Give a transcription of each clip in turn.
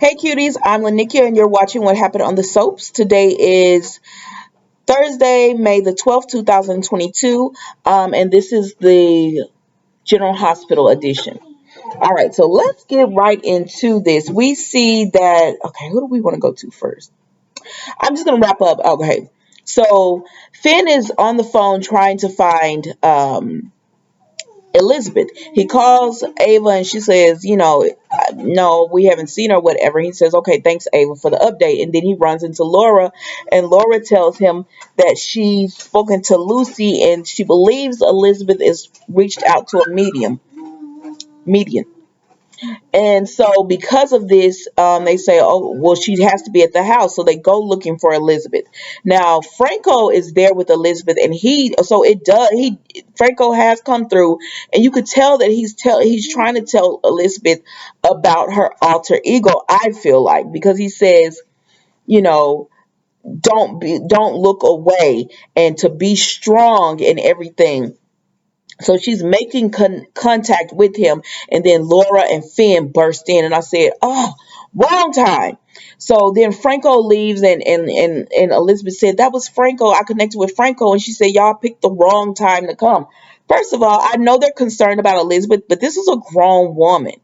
Hey cuties, I'm Lanikia and you're watching What Happened on the Soaps. Today is Thursday, May the 12th, 2022, and this is the General Hospital edition. All right, so let's get right into this. We see that, okay, who do we want to go to first? I'm just going to wrap up. Okay, so Finn is on the phone trying to find Elizabeth. He calls Ava and she says, no, we haven't seen her, whatever. He says, okay, thanks, Ava, for the update. And then he runs into Laura, and Laura tells him that she's spoken to Lucy and she believes Elizabeth is reached out to a median. And so, because of this, they say, "Oh, well, she has to be at the house." So they go looking for Elizabeth. Now, Franco is there with Elizabeth, and Franco has come through, and you could tell that he's trying to tell Elizabeth about her alter ego. I feel like because he says, you know, don't look away, and to be strong in everything. So she's making contact with him, and then Laura and Finn burst in, and I said, "Oh, wrong time." So then Franco leaves, and Elizabeth said, "That was Franco. I connected with Franco," and she said, "Y'all picked the wrong time to come." First of all, I know they're concerned about Elizabeth, but this is a grown woman.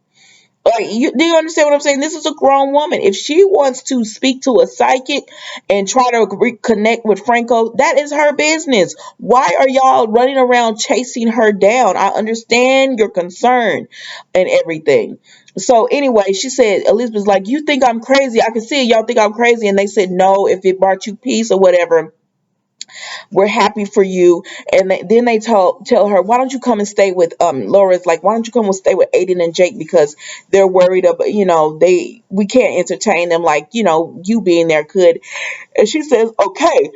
Like, do you understand what I'm saying? This is a grown woman. If she wants to speak to a psychic and try to reconnect with Franco, that is her business. Why are y'all running around chasing her down? I understand your concern and everything. So anyway, she said, Elizabeth's like, you think I'm crazy. I can see it. Y'all think I'm crazy. And they said, no, if it brought you peace or whatever, we're happy for you. And then they tell her, why don't you come and stay with Laura's like, why don't you come and stay with Aiden and Jake, because they're worried about, we can't entertain them like, you being there could. And she says, okay.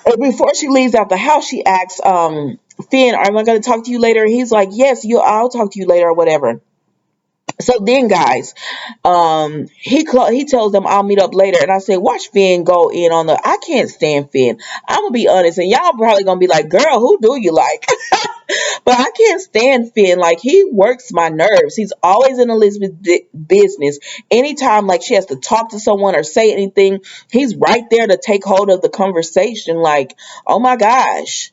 And before she leaves out the house, she asks Finn, am I going to talk to you later? And he's like, yes, I'll talk to you later or whatever. So then, guys, he tells them I'll meet up later, and I said, watch Finn go in on the. I can't stand Finn. I'm gonna be honest, and y'all probably gonna be like, girl, who do you like? But I can't stand Finn. Like, he works my nerves. He's always in Elizabeth's business. Anytime like she has to talk to someone or say anything, he's right there to take hold of the conversation. Like, oh my gosh.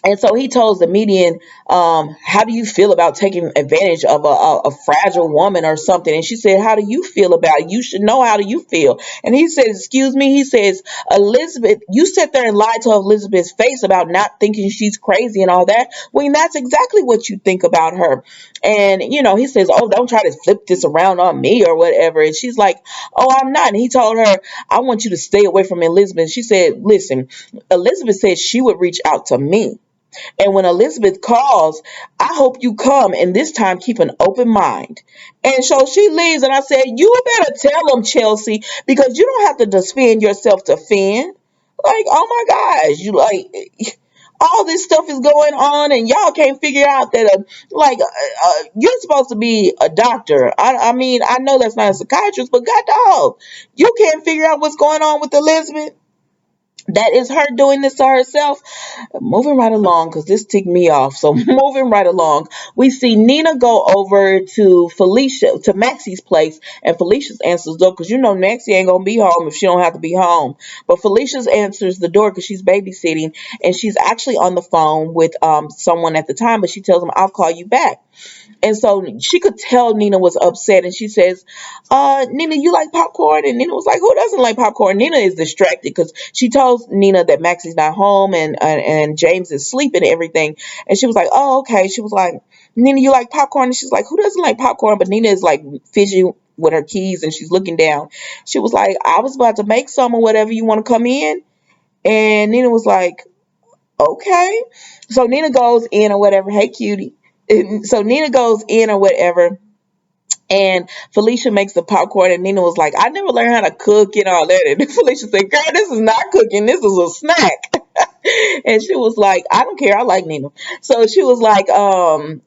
And so he tells the median, how do you feel about taking advantage of a fragile woman or something? And she said, how do you feel about it? You should know, how do you feel? And he says, excuse me. He says, Elizabeth, you sit there and lie to Elizabeth's face about not thinking she's crazy and all that. Well, that's exactly what you think about her. And, he says, oh, don't try to flip this around on me or whatever. And she's like, oh, I'm not. And he told her, I want you to stay away from Elizabeth. She said, listen, Elizabeth said she would reach out to me. And when Elizabeth calls, I hope you come, and this time keep an open mind. And so she leaves, and I said, you better tell them, Chelsea, because you don't have to defend yourself to Finn. Like, oh my gosh, you like all this stuff is going on, and y'all can't figure out that, you're supposed to be a doctor. I mean, I know that's not a psychiatrist, but God dog, you can't figure out what's going on with Elizabeth. That is her doing this to herself. Moving right along, because this ticked me off. So moving right along, we see Nina go over to Maxie's place, and Felicia's answers the door, because Maxie ain't gonna be home if she don't have to be home. But Felicia's answers the door because she's babysitting, and she's actually on the phone with someone at the time, but she tells him, I'll call you back. And so she could tell Nina was upset, and she says, Nina, you like popcorn? And Nina was like, who doesn't like popcorn? Nina is distracted because she tells Nina that Maxie's not home, and James is sleeping and everything. And she was like, oh, okay. She was like, Nina, you like popcorn? And she's like, who doesn't like popcorn? But Nina is like fidgeting with her keys, and she's looking down. She was like, I was about to make some or whatever. You want to come in? And Nina was like, okay. So Nina goes in or whatever. Hey, cutie. And so Nina goes in or whatever, and Felicia makes the popcorn, and Nina was like, I never learned how to cook and all that. And Felicia said, girl, this is not cooking. This is a snack. And she was like, I don't care. I like Nina. So she was like, okay,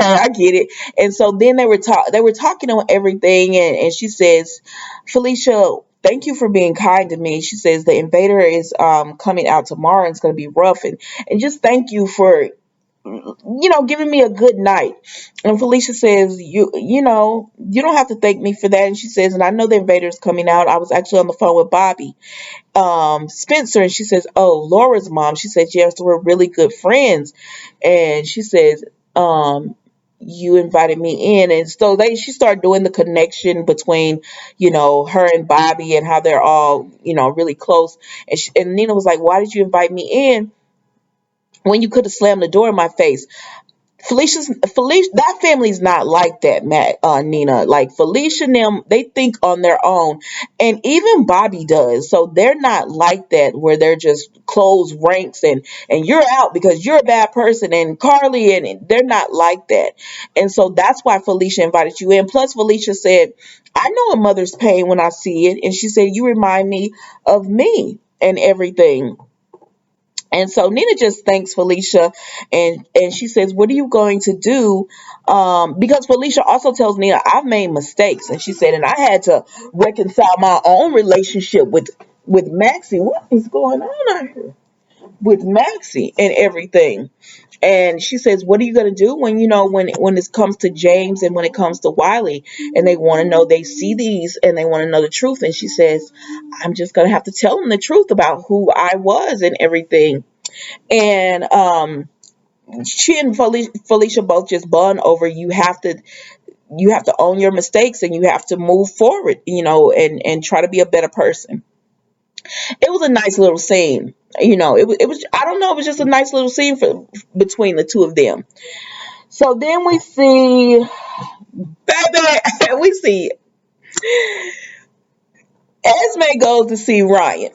I get it. And so then they were talking on everything, and she says, Felicia, thank you for being kind to me. She says the invader is coming out tomorrow, and it's going to be rough, and just thank you for giving me a good night. And Felicia says, you don't have to thank me for that. And she says, and I know the invader's coming out. I was actually on the phone with Bobby, Spenser, and she says, oh, Laura's mom. She says, yes, we're really good friends. And she says, you invited me in. And so she started doing the connection between, her and Bobby and how they're all, really close. And Nina was like, why did you invite me in when you could have slammed the door in my face? Felicia, that family's not like that, Nina. Like Felicia and them, they think on their own, and even Bobby does. So they're not like that, where they're just closed ranks and you're out because you're a bad person, and Carly, and they're not like that. And so that's why Felicia invited you in. Plus, Felicia said, "I know a mother's pain when I see it," and she said, "You remind me of me and everything." And so Nina just thanks Felicia, and she says, "What are you going to do?" Because Felicia also tells Nina, "I've made mistakes," and she said, "And I had to reconcile my own relationship with Maxie. What is going on out here with Maxie and everything?" And she says, "What are you going to do when when it comes to James and when it comes to Wiley, and they want to know, they see these and they want to know the truth?" And she says, "I'm just going to have to tell them the truth about who I was and everything." And she and Felicia both just bond over, you have to own your mistakes, and you have to move forward, and try to be a better person. It was a nice little scene. It was I don't know, it was just a nice little scene between the two of them. So then we see, baby, we see Esme goes to see Ryan.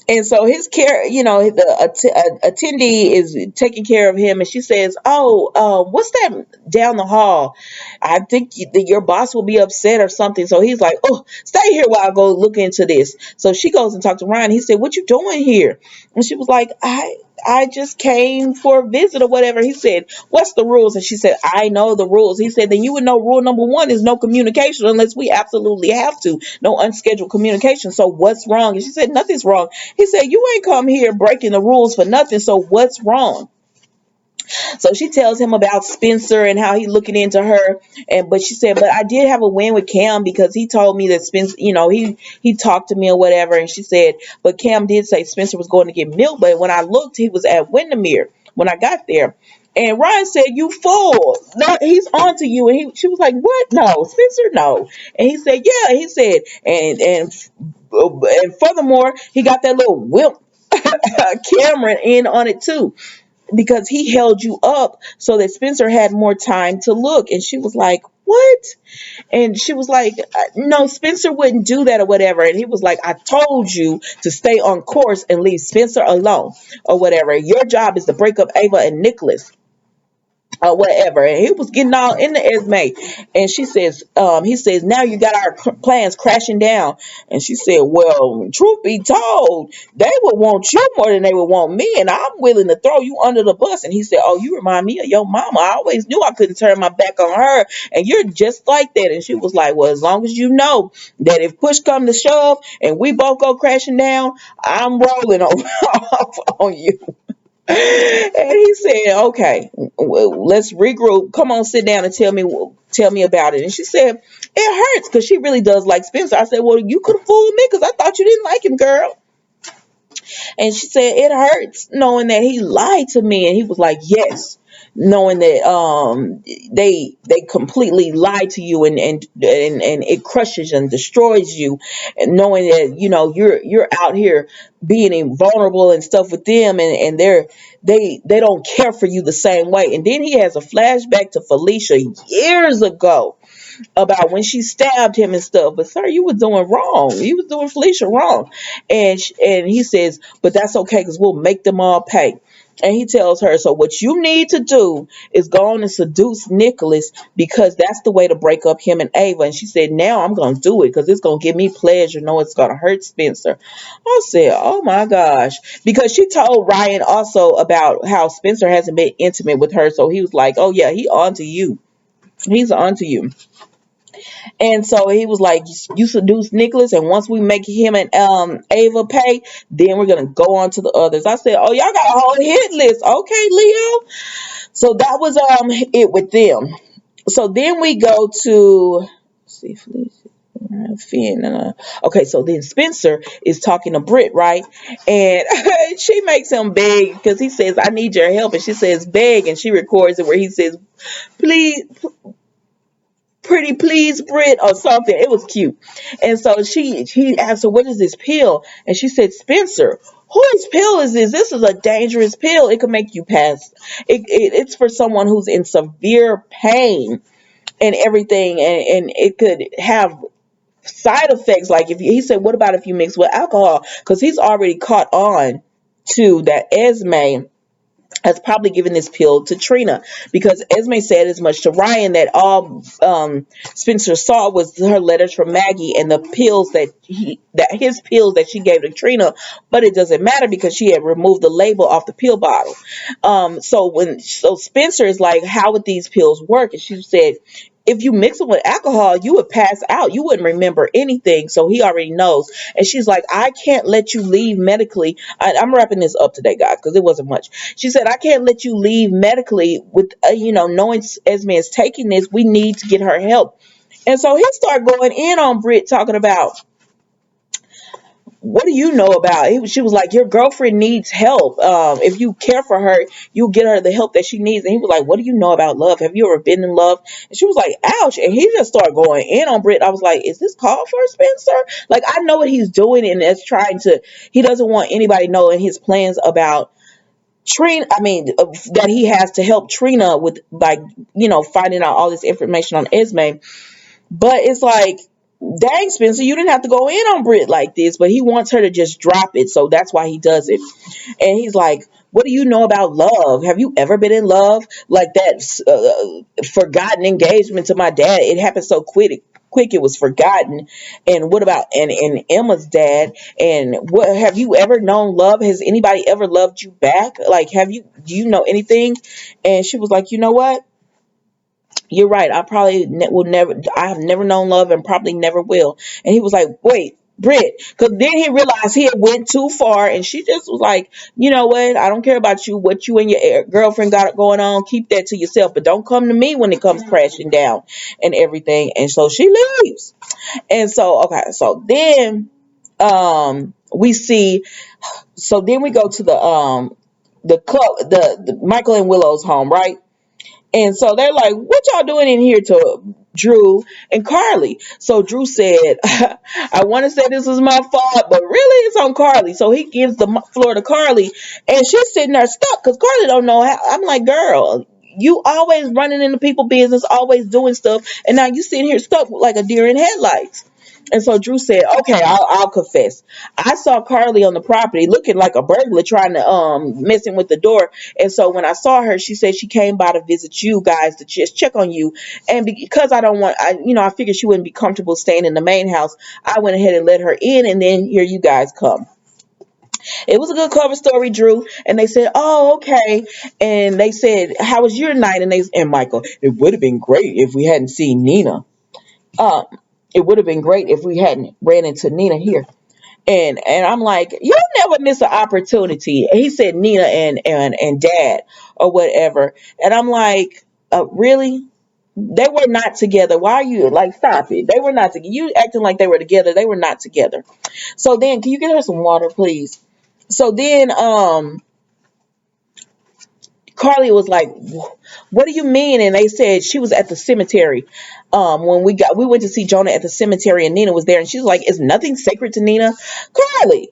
And so his care, the attendee is taking care of him, and she says, "Oh, what's that down the hall? I think that your boss will be upset or something." So he's like, "Oh, stay here while I go look into this." So she goes and talks to Ryan. He said, "What you doing here?" And she was like, "I just came for a visit or whatever." He said, "What's the rules?" And she said, "I know the rules." He said, "Then you would know rule number one is no communication unless we absolutely have to. No unscheduled communication. So what's wrong?" And she said, "Nothing's wrong." He said, "You ain't come here breaking the rules for nothing. So what's wrong?" So she tells him about Spenser and how he looking into her. But she said, "But I did have a win with Cam because he told me that Spenser, he talked to me or whatever." And she said, "But Cam did say Spenser was going to get milk. But when I looked, he was at Windermere when I got there." And Ryan said, "You fool. No, he's on to you." And she was like, "What? No, Spenser, no." And he said, "Yeah." He said, and furthermore, he got that little wimp Cameron in on it too, because he held you up so that Spenser had more time to look." And she was like, "What?" And she was like, "No, Spenser wouldn't do that or whatever." And he was like, "I told you to stay on course and leave Spenser alone or whatever. Your job is to break up Ava and Nicholas or whatever." And he was getting all into Esme. And she says, he says, "Now you got our plans crashing down." And she said, "Well, truth be told, they would want you more than they would want me, and I'm willing to throw you under the bus." And he said, "Oh, you remind me of your mama. I always knew I couldn't turn my back on her, and you're just like that." And she was like, "Well, as long as you know that if push come to shove and we both go crashing down, I'm rolling over off on you." And he said, "Okay, well, let's regroup. Come on, sit down and tell me about it." And she said, "It hurts," because she really does like Spenser. I said, "Well, you could have fooled me because I thought you didn't like him, girl." And she said, "It hurts knowing that he lied to me." And he was like, "Yes, knowing that they completely lied to you, and it crushes and destroys you, and knowing that you're out here being vulnerable and stuff with them, and they don't care for you the same way." And then he has a flashback to Felicia years ago about when she stabbed him and stuff. "But sir, you was doing wrong. You was doing Felicia wrong." And he says, "But that's okay because we'll make them all pay." And he tells her, "So what you need to do is go on and seduce Nicholas, because that's the way to break up him and Ava." And she said, "Now I'm going to do it because it's going to give me pleasure. No, it's going to hurt Spenser." I said, "Oh my gosh." Because she told Ryan also about how Spenser hasn't been intimate with her. So he was like, "Oh yeah, he on to you. He's on to you." And so he was like, "You seduce Nicholas, and once we make him and Ava pay, then we're gonna go on to the others." I said, "Oh, y'all got a whole hit list, okay, Leo?" So that was it with them. So then we go to, let's see, Felicia, Finn. Okay, so then Spenser is talking to Britt, right? And she makes him beg because he says, "I need your help," and she says, "Beg," and she records it where he says, "Please, pretty please, Britt," or something. It was cute. And so he asked her, "What is this pill?" And she said, "Spenser. Whose pill is this? This is a dangerous pill. It could make you pass. It's for someone who's in severe pain and everything, and it could have side effects. Like if he said, what about if you mix with alcohol? Because he's already caught on to that Esme has probably given this pill to Trina, because Esme said as much to Ryan that all Spenser saw was her letters from Maggie and the pills that his pills that she gave to Trina, but it doesn't matter because she had removed the label off the pill bottle. So Spenser is like, how would these pills work? And she said, if you mix them with alcohol, you would pass out. You wouldn't remember anything. So he already knows. And she's like, I can't let you leave medically. I'm wrapping this up today, guys, because it wasn't much. She said, I can't let you leave medically with, knowing Esme is taking this. We need to get her help. And so he started going in on Britt, talking about, what do you know about it? She was like, your girlfriend needs help. If you care for her, you'll get her the help that she needs. And he was like, what do you know about love? Have you ever been in love? And she was like, ouch. And he just started going in on Britt. I was like, is this called for Spenser? Like, I know what he's doing, and it's he doesn't want anybody knowing his plans about Trina. I mean, that he has to help Trina with, like, finding out all this information on Esme. But it's like, dang, Spenser, you didn't have to go in on Britt like this, but he wants her to just drop it. So that's why he does it. And he's like, what do you know about love? Have you ever been in love? Like that forgotten engagement to my dad. It happened so quick it was forgotten. And what about and Emma's dad? And what, have you ever known love? Has anybody ever loved you back? Like, do you know anything? And she was like, you know what, you're right. I probably will never, I have never known love and probably never will. And he was like, wait, Britt. Because then he realized he had went too far. And she just was like, you know what? I don't care about you, what you and your girlfriend got going on. Keep that to yourself. But don't come to me when it comes crashing down and everything. And so she leaves. And so, okay. So then we see, so then we go to the club, the Michael and Willow's home, right? And so they're like, what y'all doing in here to Drew and Carly? So Drew said, I want to say this was my fault, but really it's on Carly. So he gives the floor to Carly, and she's sitting there stuck because Carly don't know how. I'm like, girl, you always running into people business, always doing stuff, and now you sitting here stuck like a deer in headlights. And so Drew said, okay, I'll confess. I saw Carly on the property looking like a burglar trying to messing with the door. And so when I saw her, she said she came by to visit you guys to just check on you. And because I don't want, I figured she wouldn't be comfortable staying in the main house, I went ahead and let her in, and then here you guys come. It was a good cover story, Drew. And they said, oh, okay. And they said, how was your night? And Michael, it would have been great if we hadn't seen Nina. Um, it would have been great if we hadn't ran into Nina here. And I'm like, you'll never miss an opportunity. He said Nina and Dad or whatever. And I'm like, really? They were not together. Why are you like, stop it? They were not together. You acting like they were together. They were not together. So then, can you get her some water, please? So then, Carly was like, what do you mean? And they said she was at the cemetery. When we went to see Jonah at the cemetery, and Nina was there, and she was like, is nothing sacred to Nina? Carly,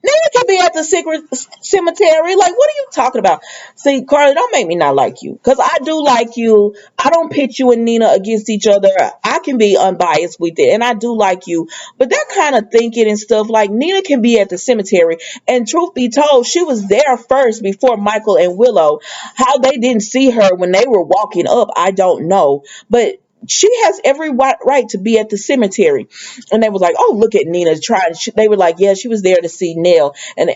Nina can be at the secret cemetery. Like, what are you talking about? See, Carly, don't make me not like you. Because I do like you. I don't pit you and Nina against each other. I can be unbiased with it. And I do like you. But that kind of thinking and stuff, like, Nina can be at the cemetery. And truth be told, she was there first before Michael and Willow. How they didn't see her when they were walking up, I don't know. But she has every right to be at the cemetery. And they was like, oh, look at Nina trying. They were like, yeah, she was there to see Nell. And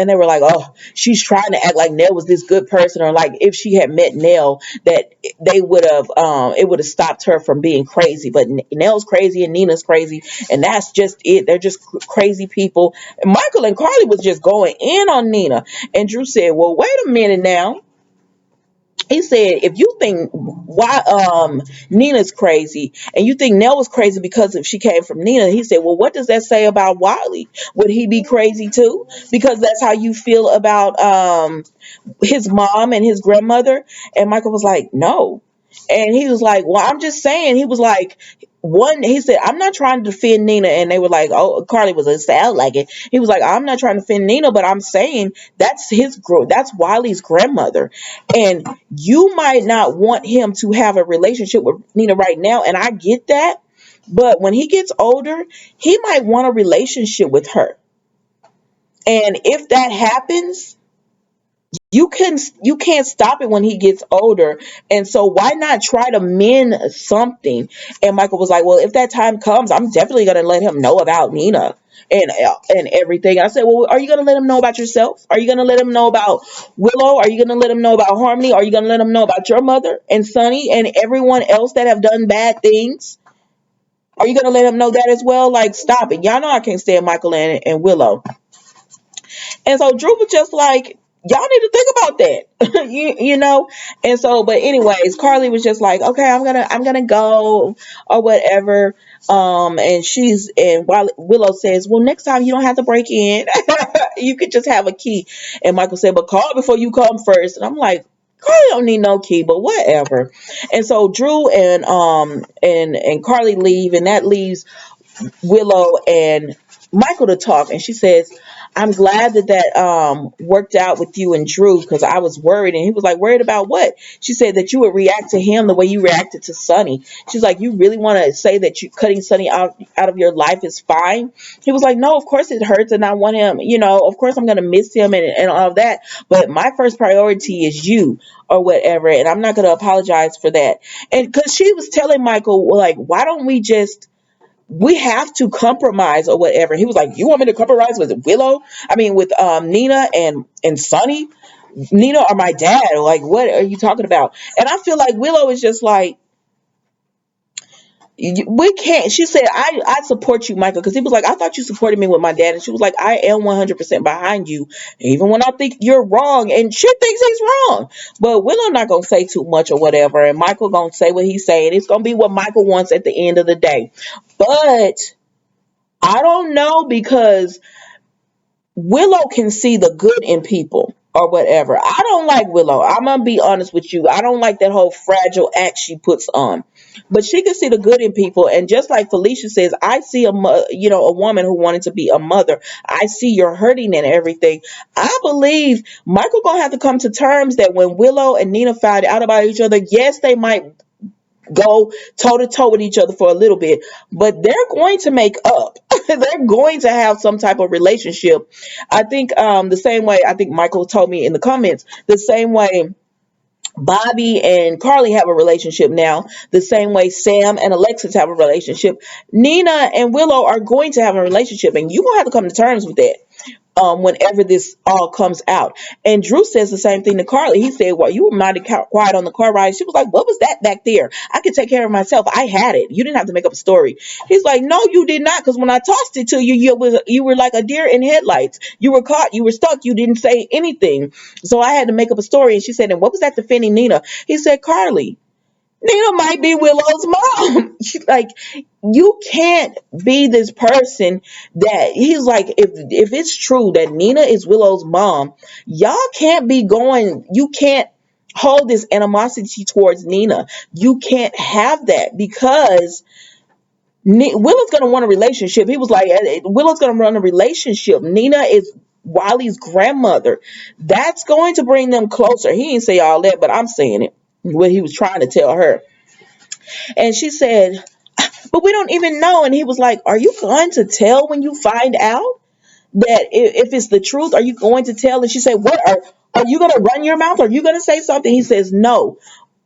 they were like, oh, she's trying to act like Nell was this good person, or like if she had met Nell, that they would have, it would have stopped her from being crazy. But Nell's crazy and Nina's crazy, and that's just it. They're just crazy people. And Michael and Carly was just going in on Nina. And Drew said, well, wait a minute now. He said, if you think why Nina's crazy and you think Nell was crazy because if she came from Nina, he said, well, what does that say about Wiley? Would he be crazy too? Because that's how you feel about his mom and his grandmother. And Michael was like, no. And he was like, well, I'm just saying. He was like, he said, I'm not trying to defend Nina. And they were like, oh, Carly was a sound like it. He was like, I'm not trying to defend Nina, but I'm saying that's Wiley's grandmother. And you might not want him to have a relationship with Nina right now. And I get that. But when he gets older, he might want a relationship with her. And if that happens, you can't stop it when he gets older, and so why not try to mend something? And Michael was like, well, if that time comes, I'm definitely going to let him know about Nina and everything. I said, well, are you going to let him know about yourself? Are you going to let him know about Willow? Are you going to let him know about Harmony? Are you going to let him know about your mother and Sonny and everyone else that have done bad things? Are you going to let him know that as well? Like, stop it. Y'all know I can't stand Michael and Willow. And so Drew was just like, y'all need to think about that. you know? And so, but anyways, Carly was just like, okay, I'm gonna go or whatever. And while Willow says, well, next time you don't have to break in. You could just have a key. And Michael said, but call before you come first. And I'm like, Carly don't need no key, but whatever. And so Drew and Carly leave, and that leaves Willow and Michael to talk, and she says, I'm glad that worked out with you and Drew, because I was worried. And he was like, worried about what? She said that you would react to him the way you reacted to Sonny. She's like, you really want to say that you cutting Sonny out of your life is fine? He was like, no, of course it hurts, and I want him, of course I'm going to miss him and all of that, but my first priority is you or whatever, and I'm not going to apologize for that. And because she was telling Michael, well, like, why don't we have to compromise or whatever. He was like, you want me to compromise with Willow? I mean, with Nina and Sonny? Nina or my dad? Like, what are you talking about? And I feel like Willow is just like, we can't. She said, I support you, Michael, because he was like, I thought you supported me with my dad. And she was like, I am 100% behind you, even when I think you're wrong. And she thinks he's wrong. But Willow not going to say too much or whatever. And Michael going to say what he's saying. It's going to be what Michael wants at the end of the day. But I don't know, because Willow can see the good in people or whatever. I don't like Willow. I'm going to be honest with you. I don't like that whole fragile act she puts on. But she can see the good in people. And just like Felicia says, I see a woman who wanted to be a mother. I see you're hurting and everything. I believe Michael going to have to come to terms that when Willow and Nina find out about each other, yes, they might go toe to toe with each other for a little bit, but they're going to make up. They're going to have some type of relationship. I think the same way, I think Michael told me in the comments, the same way Bobby and Carly have a relationship now, the same way Sam and Alexis have a relationship, Nina and Willow are going to have a relationship, and you're going to have to come to terms with that. Whenever this all comes out. And Drew says the same thing to Carly. He said, well, you were mighty quiet on the car ride. She was like, what was that back there? I could take care of myself. I had it. You didn't have to make up a story. He's like, no, you did not. Because when I tossed it to you, you were like a deer in headlights. You were caught. You were stuck. You didn't say anything. So I had to make up a story. And she said, and what was that defending Nina? He said, Carly, Nina might be Willow's mom. She's like, you can't be this person that he's like, if it's true that Nina is Willow's mom, y'all can't be going, you can't hold this animosity towards Nina. You can't have that, because Willow's going to want a relationship. He was like, Willow's going to run a relationship. Nina is Wiley's grandmother. That's going to bring them closer. He didn't say all that, but I'm saying it, what he was trying to tell her. And she said, but we don't even know. And he was like, are you going to tell when you find out that if it's the truth? Are you going to tell? And she said, what are you going to run your mouth? Are you going to say something? He says, no.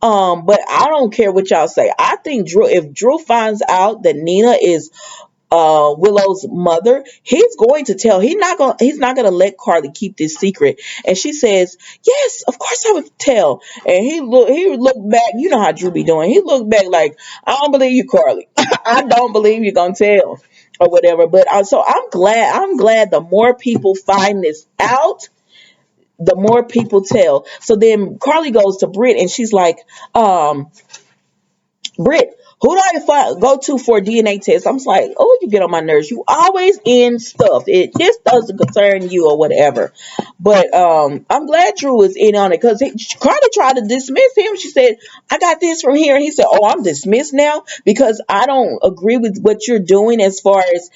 But I don't care what y'all say. I think if Drew finds out that Nina is Willow's mother, he's going to tell. He's not gonna let Carly keep this secret. And she says, yes, of course I would tell. And he looked back. You know how Drew be doing. He looked back like, I don't believe you, Carly. I don't believe you're gonna tell or whatever. But so I'm glad the more people find this out, the more people tell. So then Carly goes to Britt and she's like, Britt, who do I go to for a DNA test? I'm just like, oh, you get on my nerves. You always in stuff. It just doesn't concern you or whatever. But I'm glad Drew is in on it because Carly tried to dismiss him. She said, I got this from here. And he said, oh, I'm dismissed now because I don't agree with what you're doing as far as,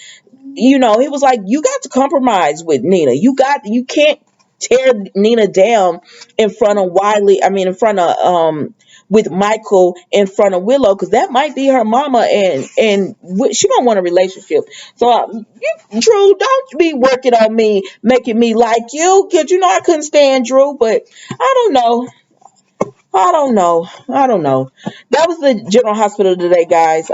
he was like, you got to compromise with Nina. You can't tear Nina down in front of in front of with Michael in front of Willow, because that might be her mama, and she don't want a relationship. So Drew, don't be working on me, making me like you, because I couldn't stand Drew. But I don't know. I don't know. That was the General Hospital today, guys.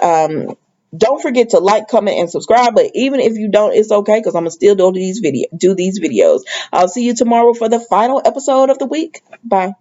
Don't forget to like, comment, and subscribe. But even if you don't, it's okay because I'm gonna still do these videos. I'll see you tomorrow for the final episode of the week. Bye.